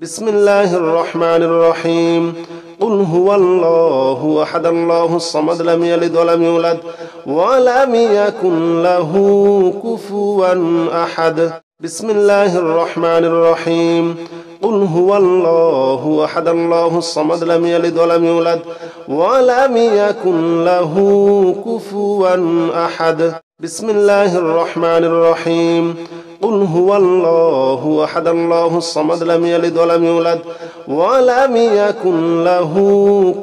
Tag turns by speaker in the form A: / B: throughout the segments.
A: بسم الله الرحمن الرحيم قل هو الله أحد الله الصمد لم يلد ولم يولد ولم يكن له كفوا أحد بسم الله الرحمن الرحيم قل هو الله أحد الله الصمد لم يلد ولم يولد ولم يكن له كفوا أحد بسم الله الرحمن الرحيم قل هو الله أحد الله الصمد لم يلد ولم يولد ولم يكن له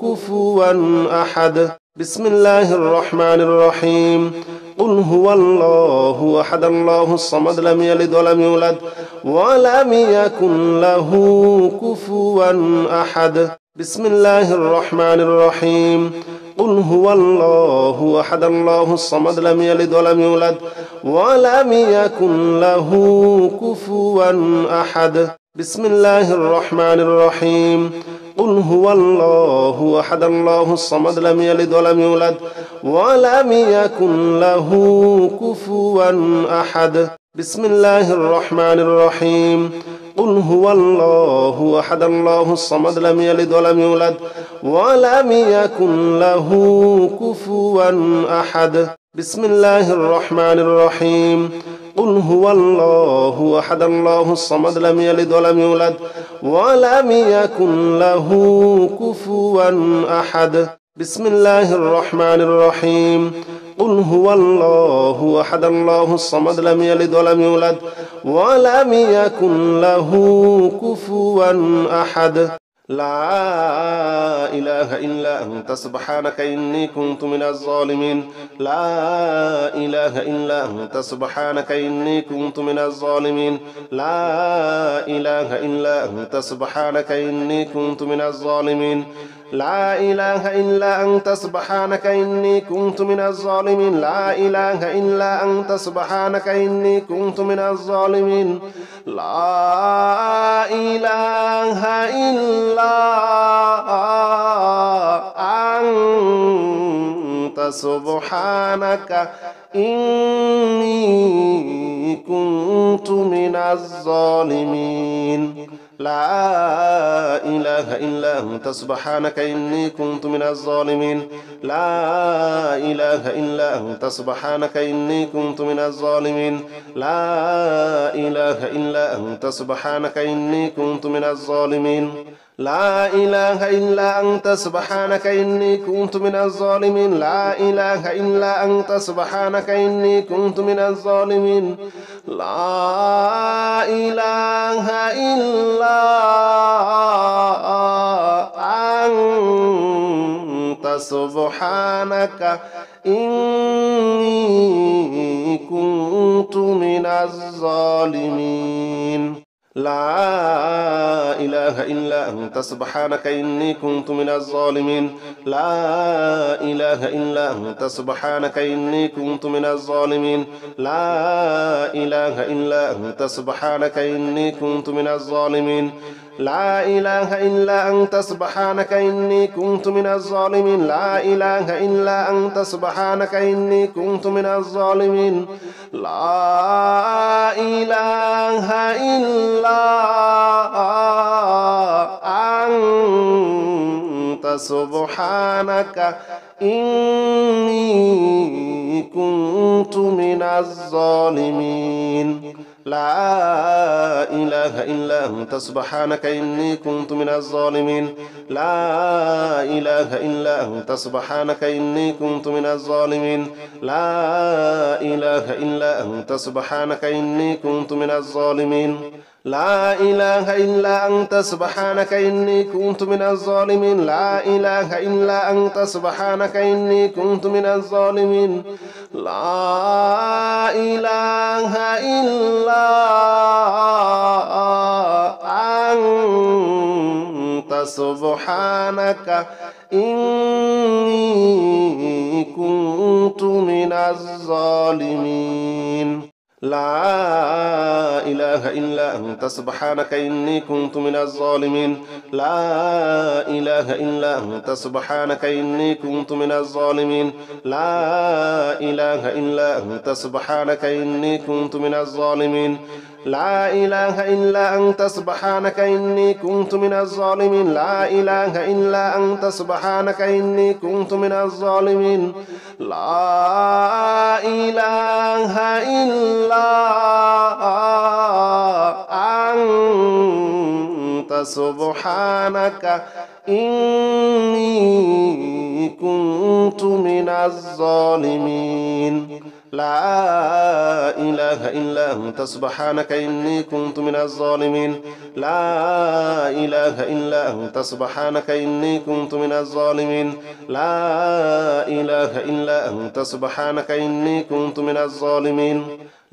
A: كفوا أحد بسم الله الرحمن الرحيم قل هو الله أحد الله الصمد لم يلد ولم يولد ولم يكن له كفوا أحد بسم الله الرحمن الرحيم قل هو الله أحد الله الصمد لم يلد ولم يولد ولم يكن له كفوا أحد بسم الله الرحمن الرحيم قل هو الله أحد الله الصمد لم يلد ولم يولد ولم يكن له كفوا أحد بسم الله الرحمن الرحيم قل هو الله أحد الله الصمد لم يلد ولم يولد ولم يكن له كفوا أحد بسم الله الرحمن الرحيم قل هو الله أحد الله الصمد لم يلد ولم يولد ولم يكن له كفوا أحد بسم الله الرحمن الرحيم قل هو الله أحد الله الصمد لم يلد ولم يولد ولم يكن له كفوا أحد لا إله إلا أنت سبحانك إني كنت من الظالمين لا إله إلا أنت سبحانك إني كنت من الظالمين لا إله إلا أنت سبحانك إني كنت من الظالمين لا إله إلا أنت سبحانك إني كنت من الظالمين لا إله إلا أنت سبحانك إني كنت من الظالمين لا إله إلا أنت سبحانك إني كنت من الظالمين لا إله إلا أنت سبحانك إني كنت من الظالمين لا إله إلا أنت سبحانك إني كنت من الظالمين لا إله إلا أنت سبحانك إني كنت من الظالمين لا إله إلا أنت سبحانك إني كنت من الظالمين لا إله إلا أنت سبحانك إني كنت من الظالمين لا إله إلا أنت سبحانك إني كنت من الظالمين لا إله إلا أنت سبحانك إني كنت من الظالمين لا إله إلا أنت سبحانك إني كنت من الظالمين لا إله إلا أنت سبحانك إني كنت من الظالمين لا إله إلا أنت سبحانك إني كنت من الظالمين لا إله إلا أنت سبحانك إني كنت من الظالمين لا إله إلا أنت سبحانك إني كنت من الظالمين لا إله إلا أنت سبحانك إني كنت من الظالمين لا إله إلا أنت سبحانك إني كنت من الظالمين لا إله إلا أنت سبحانك إني كنت من الظالمين لا إله إلا أنت سبحانك إني كنت من الظالمين لا إله إلا أنت سبحانك إني كنت من الظالمين لا إله إلا أنت سبحانك إني كنت من الظالمين لا إله إلا أنت سبحانك إني كنت من الظالمين لا إله إلا أنت سبحانك إني كنت من الظالمين لا إله إلا أنت سبحانك إني كنت من الظالمين لا إله إلا أنت سبحانك إني كنت من الظالمين لا إله إلا أنت سبحانك إني كنت من الظالمين لا إله إلا أنت سبحانك إني كنت من الظالمين لا إله إلا أنت سبحانك إني كنت من الظالمين لا إله إلا أنت سبحانك إني كنت من الظالمين لا إله إلا أنت سبحانك إني كنت من الظالمين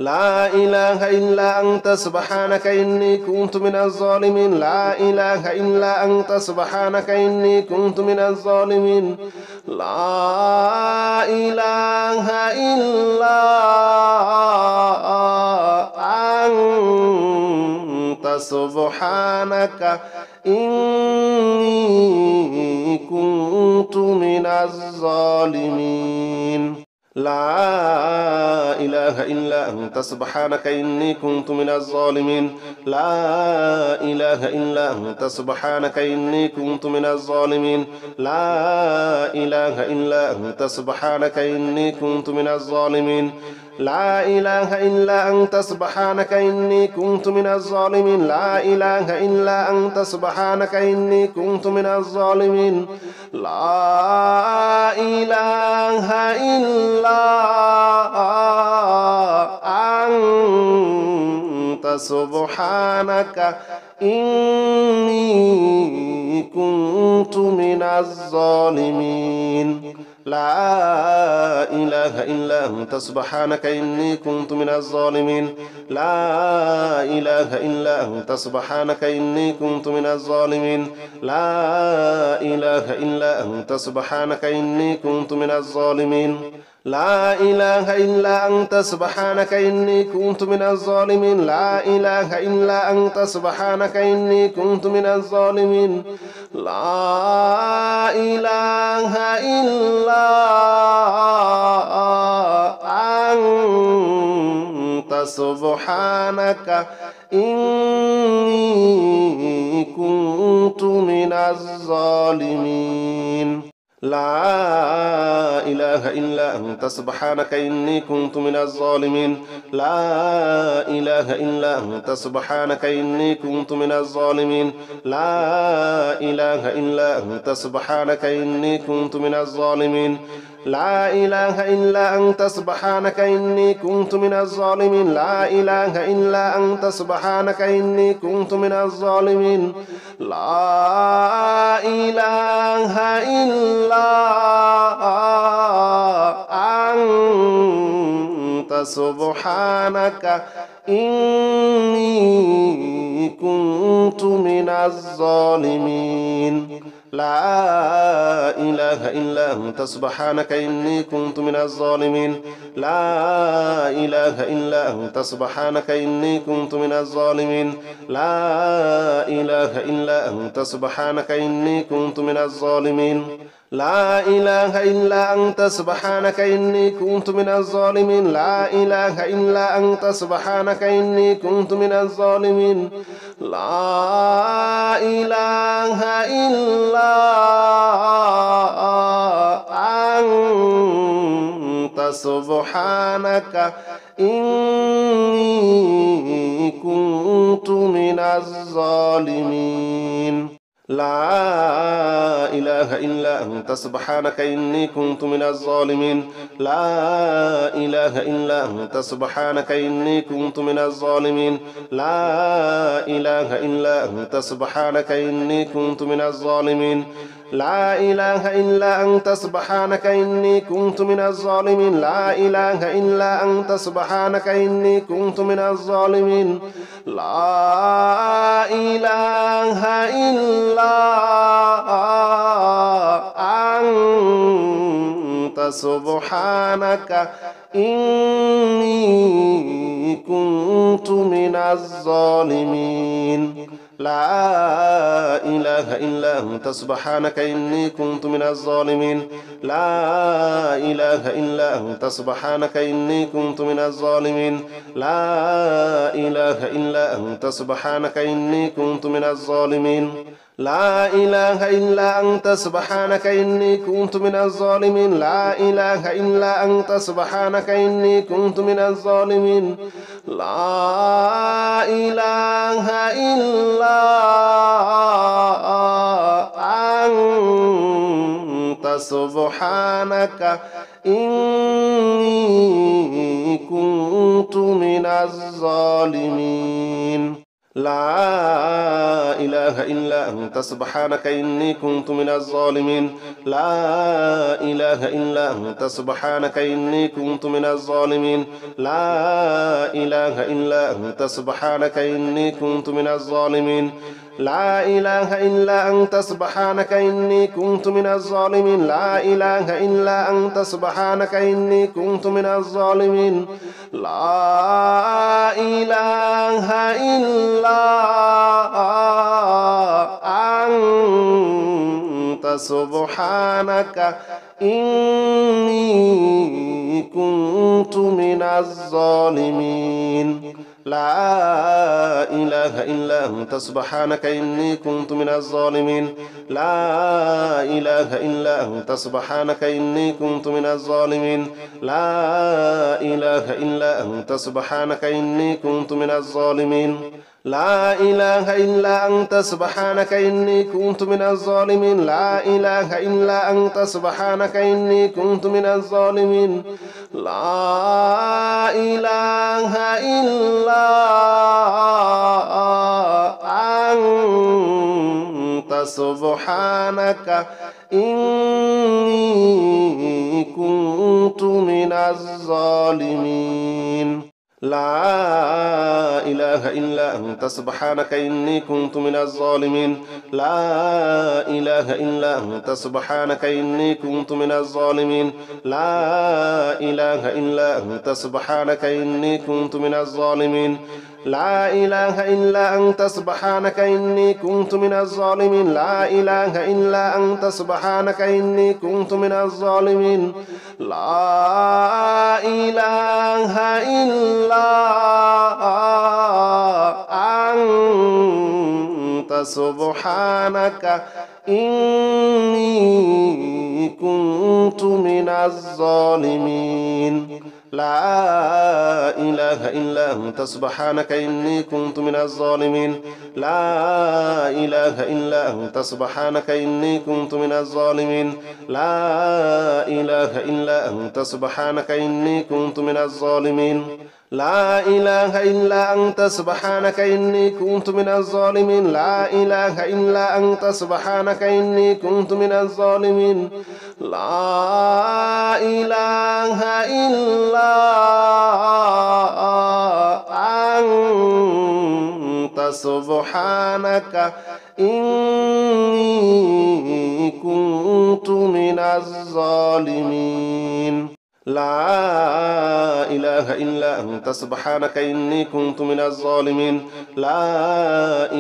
A: لا إله إلا أنت سبحانك إني كنت من الظالمين لا إله إلا أنت سبحانك إني كنت من الظالمين لا إله إلا أنت سبحانك إني كنت من الظالمين لا إله إلا أنت سبحانك إني كنت من الظالمين لا إله إلا أنت سبحانك إني كنت من الظالمين لا إله إلا أنت سبحانك إني كنت من الظالمين لا إله إلا أنت سبحانك إني كنت من الظالمين لا إله إلا أنت سبحانك إني كنت من الظالمين لا إله إلا أنت سبحانك إني كنت من الظالمين لا إله إلا أنت سبحانك إني كنت من الظالمين لا إله إلا أنت سبحانك إني كنت من الظالمين لا إله إلا أنت سبحانك إني كنت من الظالمين لا إله إلا أنت سبحانك إني كنت من الظالمين لا إله إلا أنت سبحانك إني كنت من الظالمين لا إله إلا أنت سبحانك إني كنت من الظالمين لا إله إلا أنت سبحانك إني كنت من الظالمين لا إله إلا أنت سبحانك إني كنت من الظالمين لا إله إلا أنت سبحانك إني كنت من الظالمين لا إله إلا أنت سبحانك إني كنت من الظالمين لا إله إلا أنت سبحانك إني كنت من الظالمين لا إله إلا أنت سبحانك إني كنت من الظالمين لا إله إلا أنت سبحانك إني كنت من الظالمين لا إله إلا أنت سبحانك إني كنت من الظالمين لا إله إلا أنت سبحانك إني كنت من الظالمين لا إله إلا أنت سبحانك إني كنت من الظالمين لا إله إلا أنت سبحانك إني كنت من الظالمين لا إله إلا أنت سبحانك إني كنت من الظالمين لا إله إلا أنت سبحانك إني كنت من الظالمين لا إله إلا أنت سبحانك إني كنت من الظالمين لا إله إلا أنت سبحانك إني كنت من الظالمين لا إله إلا أنت سبحانك إني كنت من الظالمين لا إله إلا أنت سبحانك إني كنت من الظالمين لا إله إلا أنت سبحانك إني كنت من الظالمين لا إله إلا أنت سبحانك إني كنت من الظالمين لا إله إلا أنت سبحانك إني كنت من الظالمين لا إله إلا أنت سبحانك إني كنت من الظالمين لا إله إلا أنت سبحانك إني كنت من الظالمين لا إله إلا أنت سبحانك إني كنت من الظالمين لا إله إلا أنت سبحانك إني كنت من الظالمين لا إله إلا أنت سبحانك إني كنت من الظالمين لا إله إلا أنت سبحانك إني كنت من الظالمين لا إله إلا أنت سبحانك إني كنت من الظالمين لا إله إلا أنت سبحانك إني كنت من الظالمين لا إله إلا أنت سبحانك إني كنت من الظالمين لا إله إلا أنت سبحانك إني كنت من الظالمين لا إله إلا أنت سبحانك إني كنت من الظالمين لا إله إلا أنت سبحانك إني كنت من الظالمين لا إله إلا أنت سبحانك إني كنت من الظالمين لا إله إلا أنت سبحانك إني كنت من الظالمين لا إله إلا أنت سبحانك إني كنت من الظالمين لا إله إلا أنت سبحانك إني كنت من الظالمين لا إله إلا أنت سبحانك إني كنت من الظالمين لا إله إلا أنت سبحانك إني كنت من الظالمين لا إله إلا أنت سبحانك إني كنت من الظالمين لا إله إلا أنت سبحانك إني كنت من الظالمين لا إله إلا أنت سبحانك إني كنت من الظالمين لا إله إلا أنت سبحانك إني كنت من الظالمين لا إله إلا أنت سبحانك إني كنت من الظالمين لا إله إلا أنت سبحانك إني كنت من الظالمين لا إله إلا أنت سبحانك إني كنت من الظالمين لا إله إلا أنت سبحانك إني كنت من الظالمين لا إله إلا أنت سبحانك إني كنت من الظالمين لا إله إلا أنت سبحانك إني كنت من الظالمين لا إله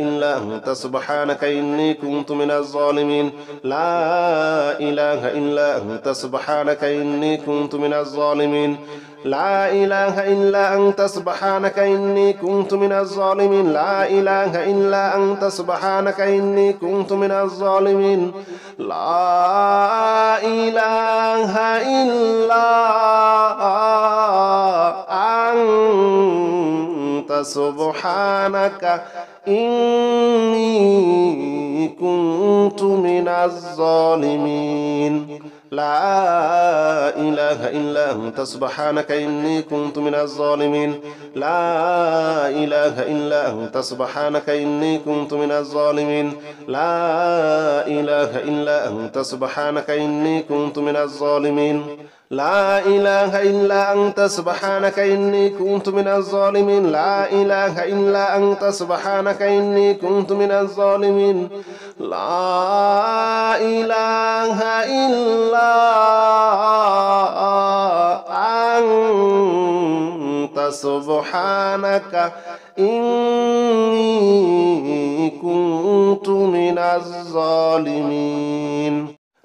A: إلا أنت سبحانك إني كنت من الظالمين لا إله إلا أنت سبحانك إني كنت من الظالمين لا إله إلا أنت سبحانك إني كنت من الظالمين لا إله إلا أنت سبحانك إني كنت من الظالمين لا إله إلا أنت سبحانك إني كنت من الظالمين لا إله إلا أنت سبحانك إني كنت من الظالمين لا إله إلا أنت سبحانك إني كنت من الظالمين لا إله إلا أنت سبحانك إني كنت من الظالمين لا إله إلا أنت سبحانك إني كنت من الظالمين لا إله إلا أنت سبحانك إني كنت من الظالمين لا إله إلا أنت سبحانك إني كنت من الظالمين لا إله إلا أنت سبحانك إني كنت من الظالمين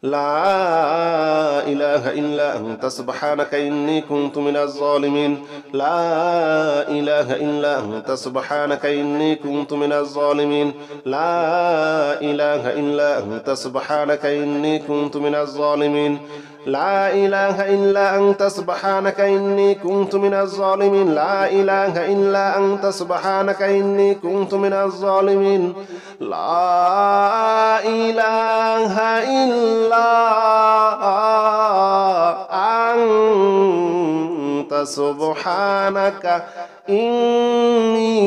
A: لا إله إلا أنت سبحانك إني كنت من الظالمين لا إله إلا أنت سبحانك إني كنت من الظالمين لا إله إلا أنت سبحانك إني كنت من الظالمين لا إله إلا أنت سبحانك إني كنت من الظالمين لا إله إلا أنت سبحانك إني كنت من الظالمين لا إله إلا أنت سبحانك إني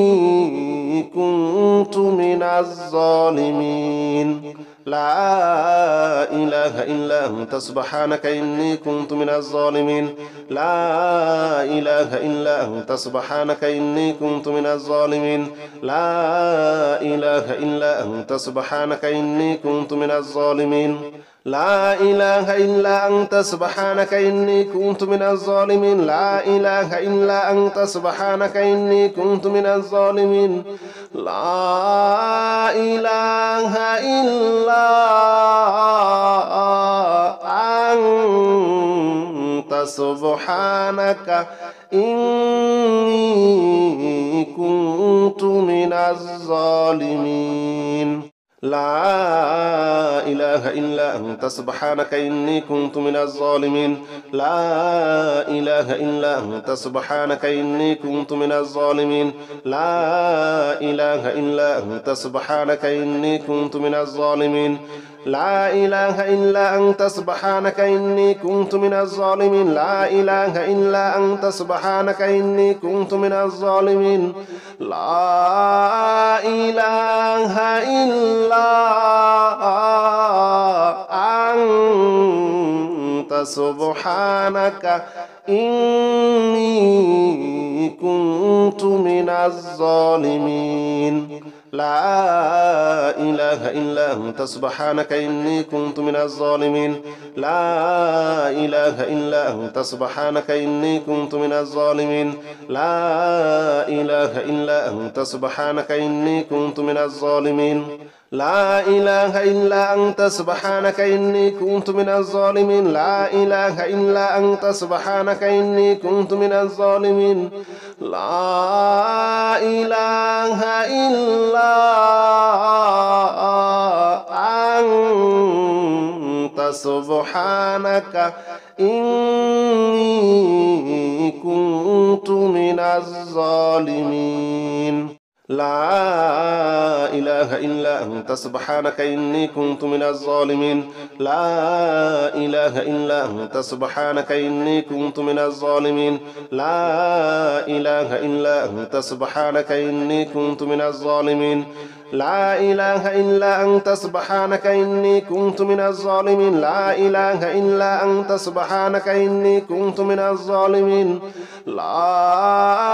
A: كنت من الظالمين لا إله إلا أنت سبحانك إني كنت من الظالمين لا إله إلا أنت سبحانك إني كنت من الظالمين لا إله إلا أنت سبحانك إني كنت من الظالمين لا إله إلا أنت سبحانك إني كنت من الظالمين لا إله إلا أنت سبحانك إني كنت من الظالمين لا إله إلا أنت سبحانك إني كنت من الظالمين لا إله إلا أنت سبحانك إني كنت من الظالمين لا إله إلا أنت سبحانك إني كنت من الظالمين لا إله إلا أنت سبحانك إني كنت من الظالمين لا إله إلا أنت سبحانك إني كنت من الظالمين لا إله إلا أنت سبحانك إني كنت من الظالمين لا إله إلا أنت سبحانك إني كنت من الظالمين لا إله إلا أنت سبحانك إني كنت من الظالمين لا إله إلا أنت سبحانك إني كنت من الظالمين لا إله إلا أنت سبحانك إني كنت من الظالمين لا إله إلا أنت سبحانك إني كنت من الظالمين لا إله إلا أنت سبحانك إني كنت من الظالمين لا إله إلا أنت سبحانك إني كنت من الظالمين لا إله إلا أنت سبحانك إني كنت من الظالمين لا إله إلا أنت سبحانك إني كنت من الظالمين لا إله إلا أنت سبحانك إني كنت من الظالمين لا إله إلا أنت سبحانك إني كنت من الظالمين لا إله إلا أنت سبحانك إني كنت من الظالمين لا إله إلا أنت سبحانك إني كنت من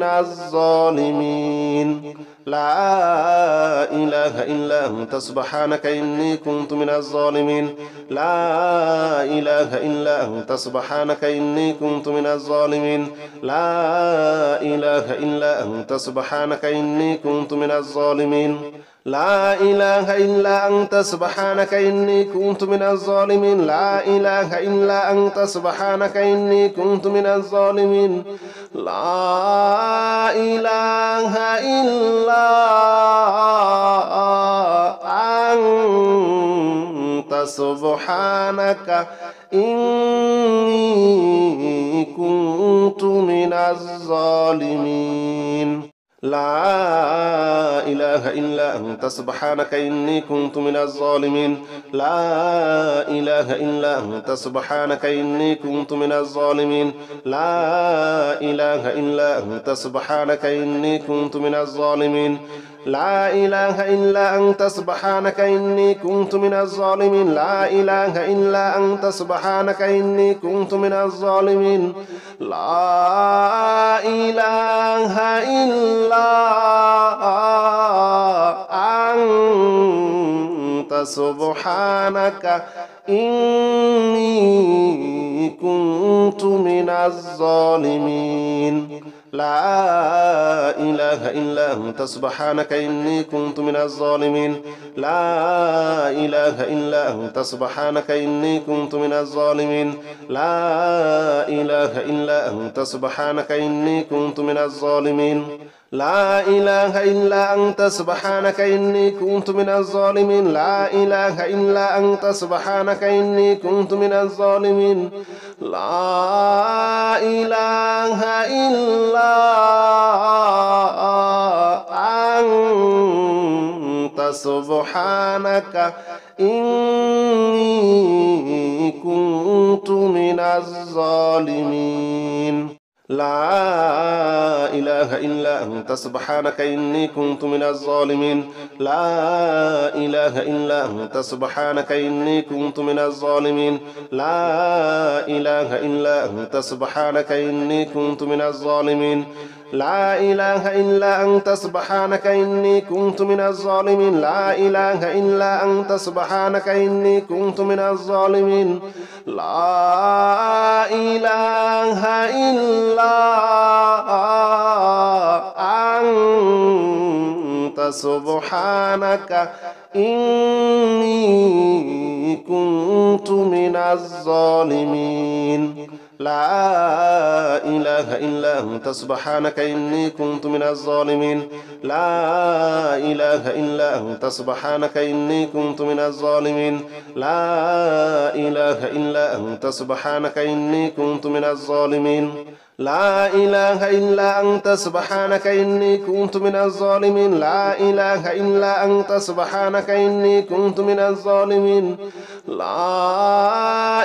A: الظالمين لا إله إلا أنت سبحانك إني كنت من الظالمين لا إله إلا أنت سبحانك إني كنت من الظالمين لا إله إلا أنت سبحانك إني كنت من الظالمين لا إله إلا أنت سبحانك إني كنت من الظالمين لا إله إلا أنت سبحانك إني كنت من الظالمين لا إله إلا أنت سبحانك إني كنت من الظالمين لا إله إلا أنت سبحانك إني كنت من الظالمين لا إله إلا أنت سبحانك إني كنت من الظالمين لا إله إلا أنت سبحانك إني كنت من الظالمين لا إله إلا أنت سبحانك إني كنت من الظالمين لا إله إلا أنت سبحانك إني كنت من الظالمين لا إله إلا أنت سبحانك إني كنت من الظالمين لا إله إلا أنت سبحانك إني كنت من الظالمين لا إله إلا أنت سبحانك إني كنت من الظالمين لا إله إلا أنت سبحانك إني كنت من الظالمين لا إله إلا أنت سبحانك إني كنت من الظالمين لا إله إلا أنت سبحانك إني كنت من الظالمين لا إله إلا أنت سبحانك إني كنت من الظالمين لا إله إلا أنت سبحانك إني كنت من الظالمين لا إله إلا أنت سبحانك إني كنت من الظالمين لا إله إلا أنت سبحانك إني كنت من الظالمين لا إله إلا أنت سبحانك إني كنت من الظالمين لا إله إلا أنت سبحانك إني كنت من الظالمين لا إله إلا أنت سبحانك إني كنت من الظالمين لا إله إلا أنت سبحانك إني كنت من الظالمين لا إله إلا أنت سبحانك إني كنت من الظالمين لا إله إلا أنت سبحانك إني كنت من الظالمين لا إله إلا أنت سبحانك إني كنت من الظالمين لا إله إلا أنت سبحانك إني كنت من الظالمين لا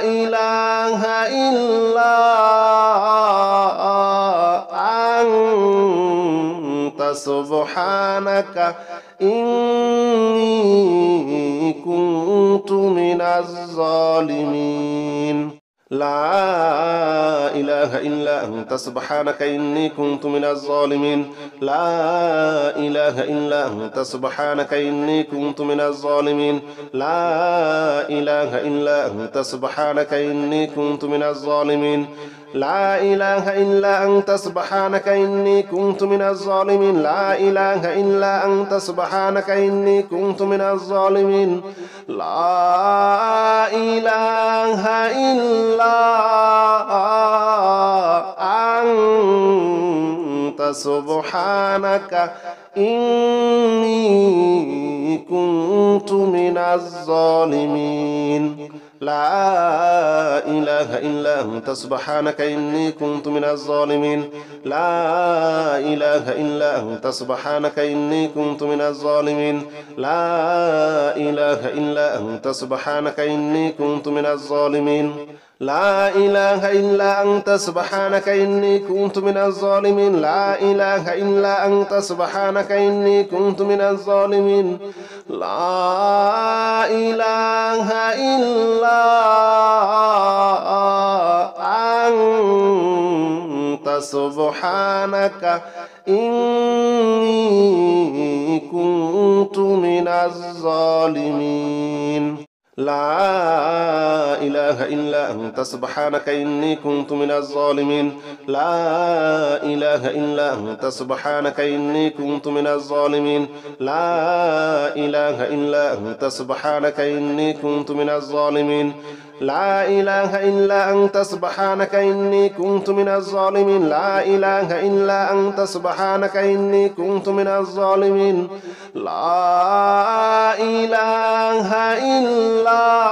A: إله إلا أنت سبحانك إني كنت من الظالمين لا إله إلا أنت سبحانك إني كنت من الظالمين لا إله إلا أنت سبحانك إني كنت من الظالمين لا إله إلا أنت سبحانك إني كنت من الظالمين لا إله إلا أنت سبحانك إني كنت من الظالمين لا إله إلا أنت سبحانك إني كنت من الظالمين لا إله إلا أنت سبحانك إني كنت من الظالمين لا إله إلا أنت سبحانك إني كنت من الظالمين لا إله إلا أنت سبحانك إني كنت من الظالمين لا إله إلا أنت سبحانك إني كنت من الظالمين لا إله إلا أنت سبحانك إني كنت من الظالمين لا إله إلا أنت سبحانك إني كنت من الظالمين لا إله إلا أنت سبحانك إني كنت من الظالمين لا إله إلا أنت سبحانك إني كنت من الظالمين لا إله إلا أنت سبحانك إني كنت من الظالمين لا إله إلا أنت سبحانك إني كنت من الظالمين لا إله إلا أنت سبحانك إني كنت من الظالمين لا إله إلا أنت سبحانك إني كنت من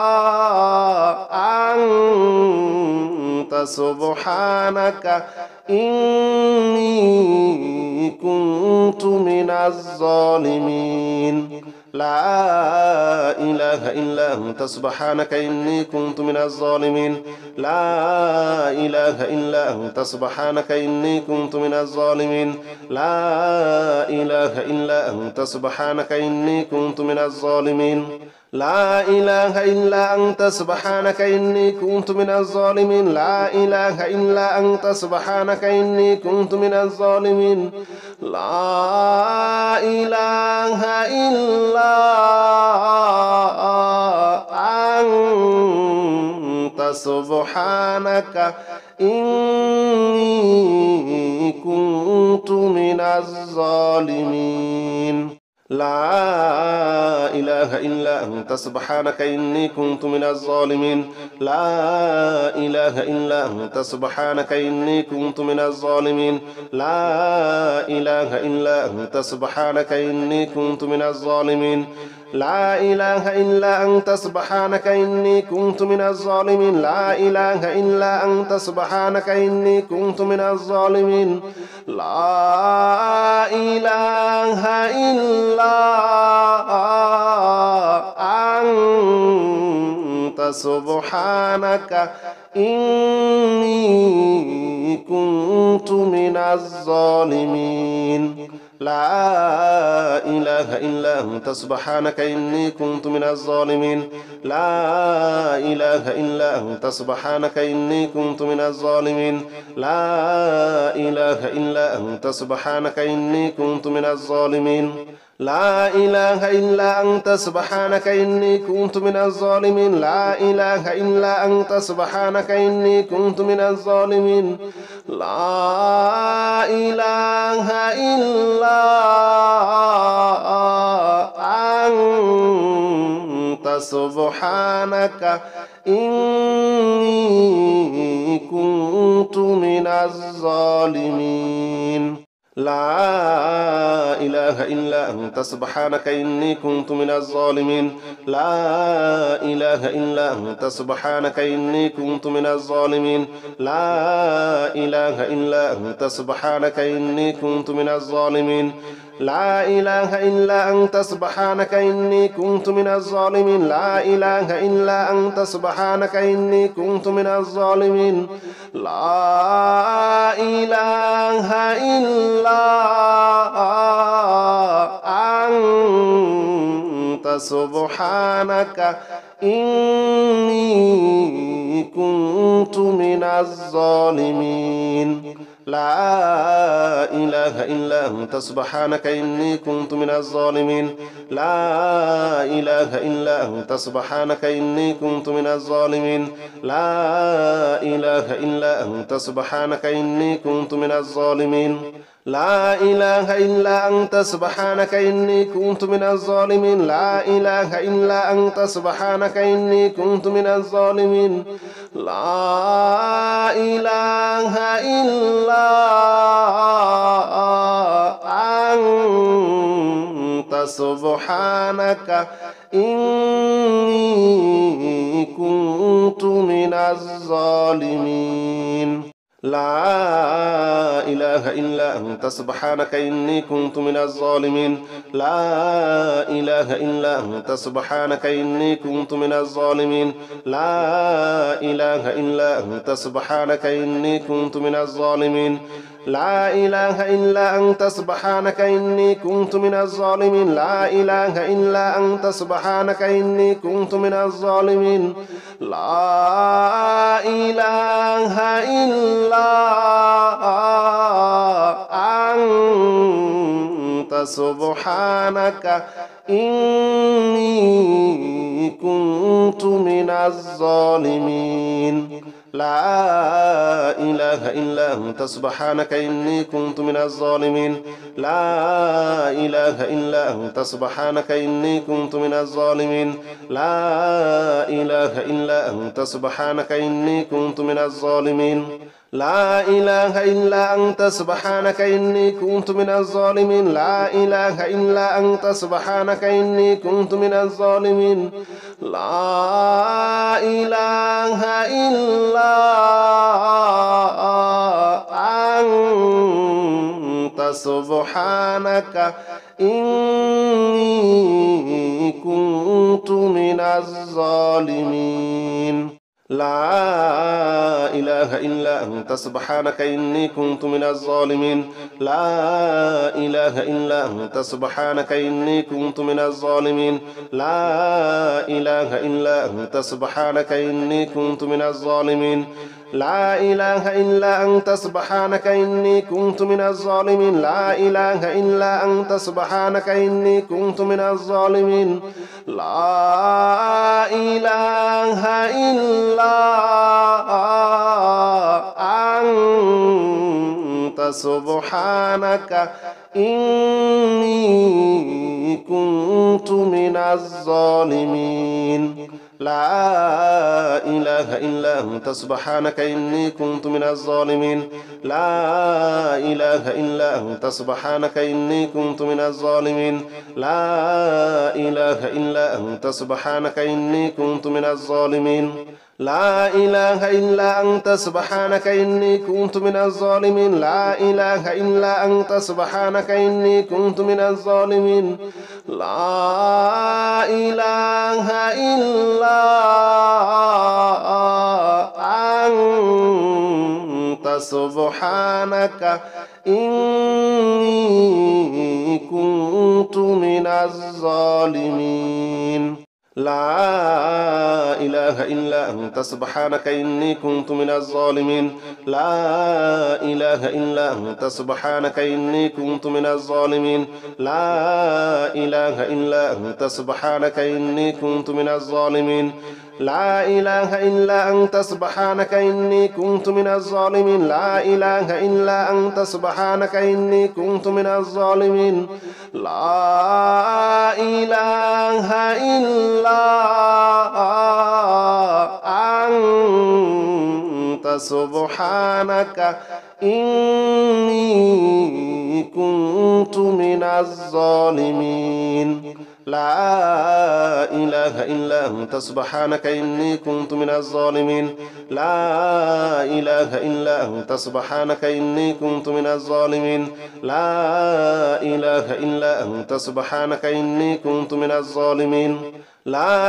A: الظالمين لا إله إلا أنت سبحانك إني كنت من الظالمين لا إله إلا أنت سبحانك إني كنت من الظالمين لا إله إلا أنت سبحانك إني كنت من الظالمين لا إله إلا أنت سبحانك إني كنت من الظالمين لا إله إلا أنت سبحانك إني كنت من الظالمين لا إله إلا أنت سبحانك إني كنت من الظالمين لا إله إلا أنت سبحانك إني كنت من الظالمين لا إله إلا أنت سبحانك إني كنت من الظالمين لا إله إلا أنت سبحانك إني كنت من الظالمين لا إله إلا أنت سبحانك إني كنت من الظالمين لا إله إلا أنت سبحانك إني كنت من الظالمين لا إله إلا أنت سبحانك إني كنت من الظالمين لا إله إلا أنت سبحانك إني كنت من الظالمين لا إله إلا أنت سبحانك إني كنت من الظالمين لا إله إلا أنت سبحانك إني كنت من الظالمين لا إله إلا أنت سبحانك إني كنت من الظالمين لا إله إلا أنت سبحانك إني كنت من الظالمين لا إله إلا أنت سبحانك إني كنت من الظالمين لا إله إلا أنت سبحانك إني كنت من الظالمين لا إله إلا أنت سبحانك إني كنت من الظالمين لا إله إلا أنت سبحانك إني كنت من الظالمين لا إله إلا أنت سبحانك إني كنت من الظالمين لا إله إلا أنت سبحانك إني كنت من الظالمين لا إله إلا أنت سبحانك إني كنت من الظالمين لا إله إلا أنت سبحانك إني كنت من الظالمين لا إله إلا أنت سبحانك إني كنت من الظالمين لا إله إلا أنت سبحانك إني كنت من الظالمين لا إله إلا أنت سبحانك إني كنت من الظالمين لا إله إلا أنت سبحانك إني كنت من الظالمين لا إله إلا أنت سبحانك إني كنت من الظالمين لا إله إلا أنت سبحانك إني كنت من الظالمين لا إله إلا أنت سبحانك إني كنت من الظالمين لا إله إلا أنت سبحانك إني كنت من الظالمين لا إله إلا أنت سبحانك إني كنت من الظالمين لا إله إلا أنت سبحانك إني كنت من الظالمين لا إله إلا أنت سبحانك إني كنت من الظالمين لا إله إلا أنت سبحانك إني كنت من الظالمين لا إله إلا أنت سبحانك إني كنت من الظالمين لا إله إلا أنت سبحانك إني كنت من الظالمين لا إله إلا أنت سبحانك إني كنت من الظالمين لا إله إلا أنت سبحانك إني كنت من الظالمين لا إله إلا أنت سبحانك إني كنت من الظالمين لا إله إلا أنت سبحانك إني كنت من الظالمين لا إله إلا أنت سبحانك إني كنت من الظالمين لا إله إلا أنت سبحانك إني كنت من الظالمين لا إله إلا أنت سبحانك إني كنت من الظالمين لا إله إلا أنت سبحانك إني كنت من الظالمين لا إله إلا أنت سبحانك إني كنت من الظالمين لا إله إلا أنت سبحانك إني كنت من الظالمين لا إله إلا أنت سبحانك إني كنت من الظالمين لا إله إلا أنت سبحانك إني كنت من الظالمين لا إله إلا أنت سبحانك إني كنت من الظالمين لا إله إلا أنت سبحانك إني كنت من الظالمين لا إله إلا أنت سبحانك إني كنت من الظالمين لا إله إلا أنت سبحانك إني كنت من الظالمين لا إله إلا أنت سبحانك إني كنت من الظالمين لا إله إلا أنت سبحانك إني كنت من الظالمين لا إله إلا أنت سبحانك إني كنت من الظالمين لا إله إلا أنت سبحانك إني كنت من الظالمين لا إله إلا أنت سبحانك إني كنت من الظالمين لا إله إلا أنت سبحانك إني كنت من الظالمين لا إله إلا أنت سبحانك إني كنت من الظالمين لا إله إلا أنت سبحانك إني كنت من الظالمين لا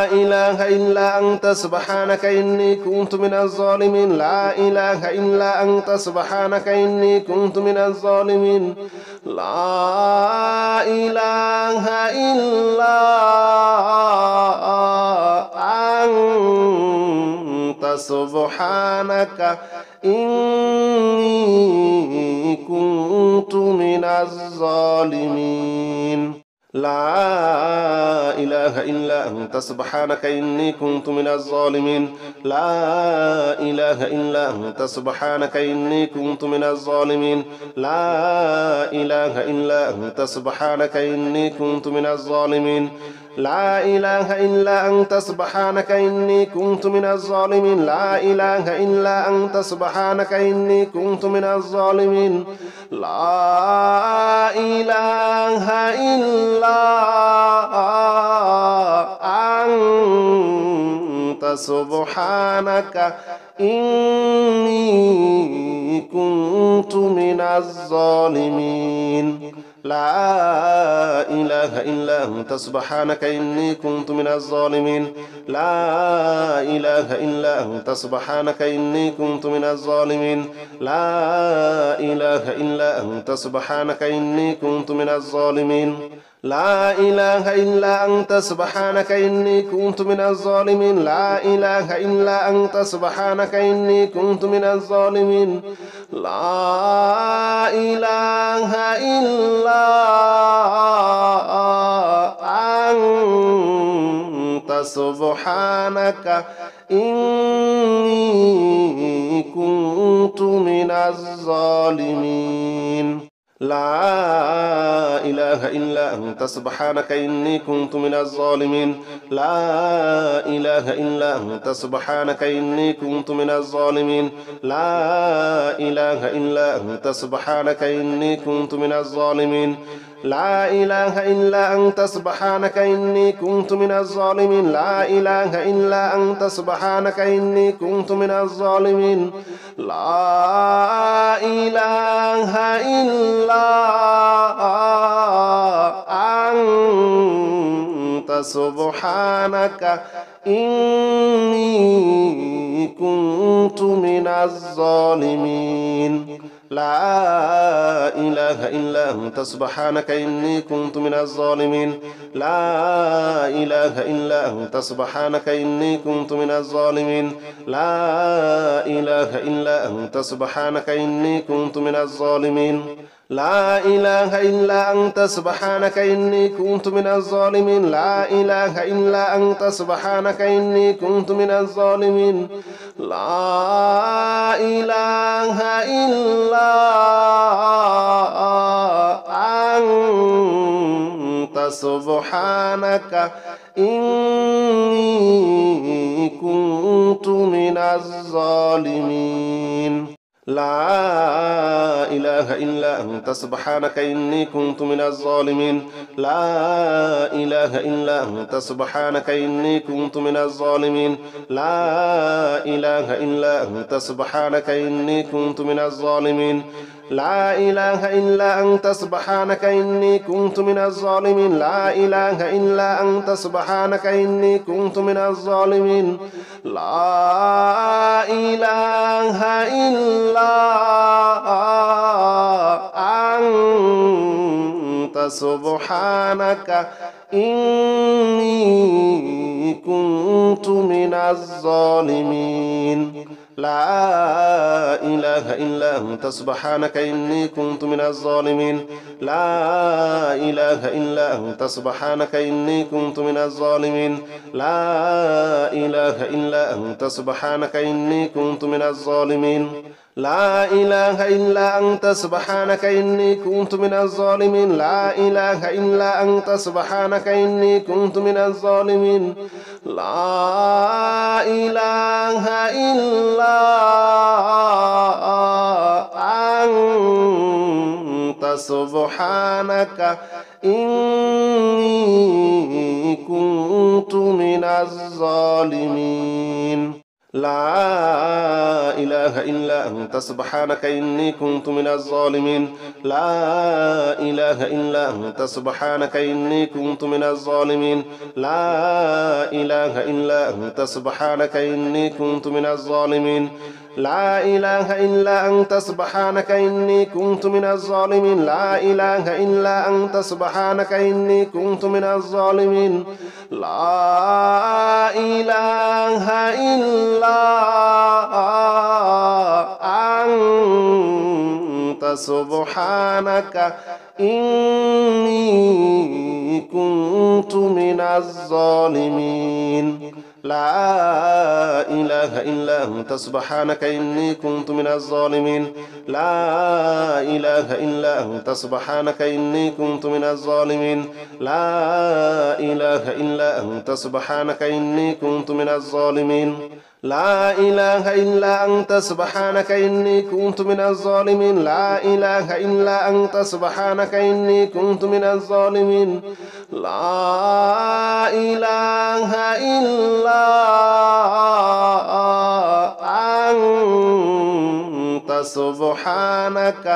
A: إله إلا أنت سبحانك إني كنت من الظالمين لا إله إلا أنت سبحانك إني كنت من الظالمين لا إله إلا أنت سبحانك إني كنت من الظالمين لا إله إلا أنت سبحانك إني كنت من الظالمين لا إله إلا أنت سبحانك إني كنت من الظالمين لا إله إلا أنت سبحانك إني كنت من الظالمين لا إله إلا أنت سبحانك إني كنت من الظالمين لا إله إلا أنت سبحانك إني كنت من الظالمين لا إله إلا أنت سبحانك إني كنت من الظالمين لا إله إلا أنت سبحانك إني كنت من الظالمين لا إله إلا أنت سبحانك إني كنت من الظالمين لا إله إلا أنت سبحانك إني كنت من الظالمين لا إله إلا أنت سبحانك إني كنت من الظالمين لا إله إلا أنت سبحانك إني كنت من الظالمين لا إله إلا أنت سبحانك إني كنت من الظالمين لا إله إلا أنت سبحانك إني كنت من الظالمين لا إله إلا أنت سبحانك إني كنت من الظالمين لا إله إلا أنت سبحانك إني كنت من الظالمين لا إله إلا أنت سبحانك إني كنت من الظالمين لا إله إلا أنت سبحانك إني كنت من الظالمين لا إله إلا أنت سبحانك إني كنت من الظالمين لا إله إلا أنت سبحانك إني كنت من الظالمين لا إله إلا أنت سبحانك إني كنت من الظالمين لا إله إلا أنت سبحانك إني كنت من الظالمين لا إله إلا أنت سبحانك إني كنت من الظالمين لا إله إلا أنت سبحانك إني كنت من الظالمين لا إله إلا أنت سبحانك إني كنت من الظالمين لا إله إلا أنت سبحانك إني كنت من الظالمين لا إله إلا أنت سبحانك إني كنت من الظالمين لا إله إلا أنت سبحانك إني كنت من الظالمين لا إله إلا أنت سبحانك إني كنت من الظالمين لا إله إلا أنت سبحانك إني كنت من الظالمين لا إله إلا أنت سبحانك إني كنت من الظالمين لا إله إلا أنت سبحانك إني كنت من الظالمين لا إله إلا أنت سبحانك إني كنت من الظالمين لا إله إلا أنت سبحانك إني كنت من الظالمين لا إله إلا أنت سبحانك إني كنت من الظالمين لا إله إلا أنت سبحانك إني كنت من الظالمين لا إله إلا أنت سبحانك إني كنت من الظالمين لا إله إلا أنت سبحانك إني كنت من الظالمين لا إله إلا أنت سبحانك إني كنت من الظالمين لا إله إلا أنت سبحانك إني كنت من الظالمين لا إله إلا أنت سبحانك إني كنت من الظالمين لا إله إلا أنت سبحانك إني كنت من الظالمين لا إله إلا أنت سبحانك إني كنت من الظالمين لا إله إلا أنت سبحانك إني كنت من الظالمين لا إله إلا أنت سبحانك إني كنت من الظالمين لا إله إلا أنت سبحانك إني كنت من الظالمين لا إله إلا أنت سبحانك إني كنت من الظالمين لا إله إلا أنت سبحانك إني كنت من الظالمين لا إله إلا أنت سبحانك إني كنت من الظالمين لا إله إلا أنت سبحانك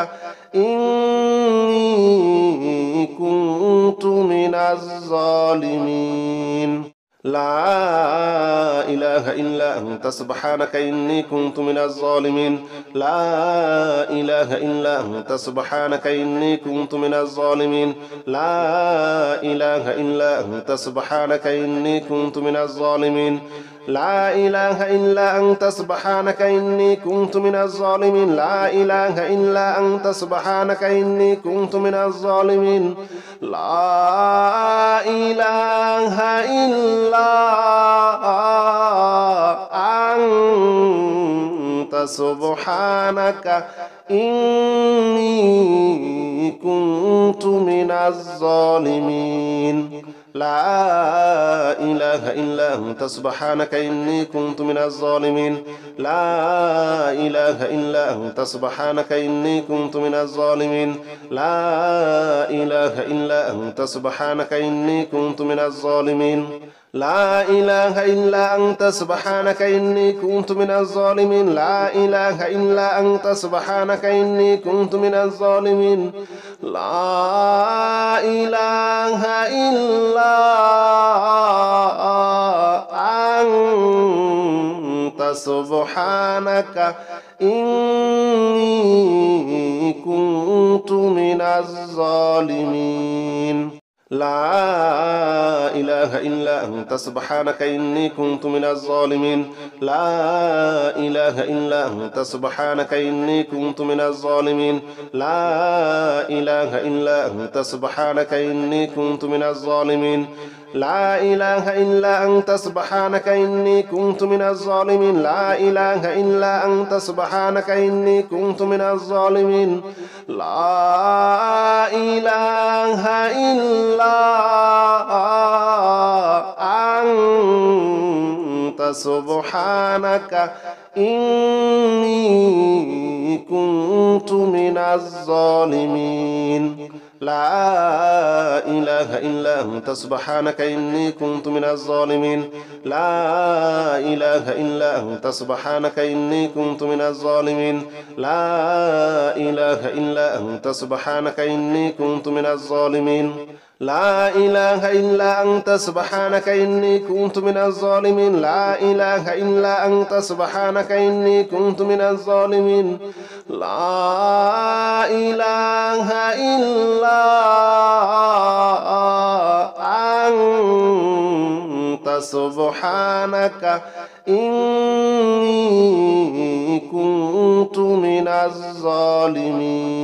A: إني كنت من الظالمين لا إله إلا أنت سبحانك إني كنت من الظالمين لا إله إلا أنت سبحانك إني كنت من الظالمين لا إله إلا أنت سبحانك إني كنت من الظالمين لا إله إلا أنت سبحانك إني كنت من الظالمين لا إله إلا أنت سبحانك إني كنت من الظالمين لا إله إلا أنت سبحانك إني كنت من الظالمين لا إله إلا أنت سبحانك إني كنت من الظالمين لا إله إلا أنت سبحانك إني كنت من الظالمين لا إله إلا أنت سبحانك إني كنت من الظالمين لا إله إلا أنت سبحانك إني كنت من الظالمين لا إله إلا أنت سبحانك إني كنت من الظالمين لا إله إلا أنت سبحانك إني كنت من الظالمين لا إله إلا أنت سبحانك إني كنت من الظالمين لا إله إلا أنت سبحانك إني كنت من الظالمين لا إله إلا أنت سبحانك إني كنت من الظالمين لا إله إلا أنت سبحانك إني كنت من الظالمين لا إله إلا أنت سبحانك إني كنت من الظالمين لا إله إلا أنت سبحانك إني كنت من الظالمين لا إله إلا أنت سبحانك إني كنت من الظالمين لا إله إلا أنت سبحانك إني كنت من الظالمين لا إله إلا أنت سبحانك إني كنت من الظالمين لا إله إلا أنت سبحانك إني كنت من الظالمين لا إله إلا أنت سبحانك إني كنت من الظالمين لا إله إلا أنت سبحانك إني كنت من الظالمين.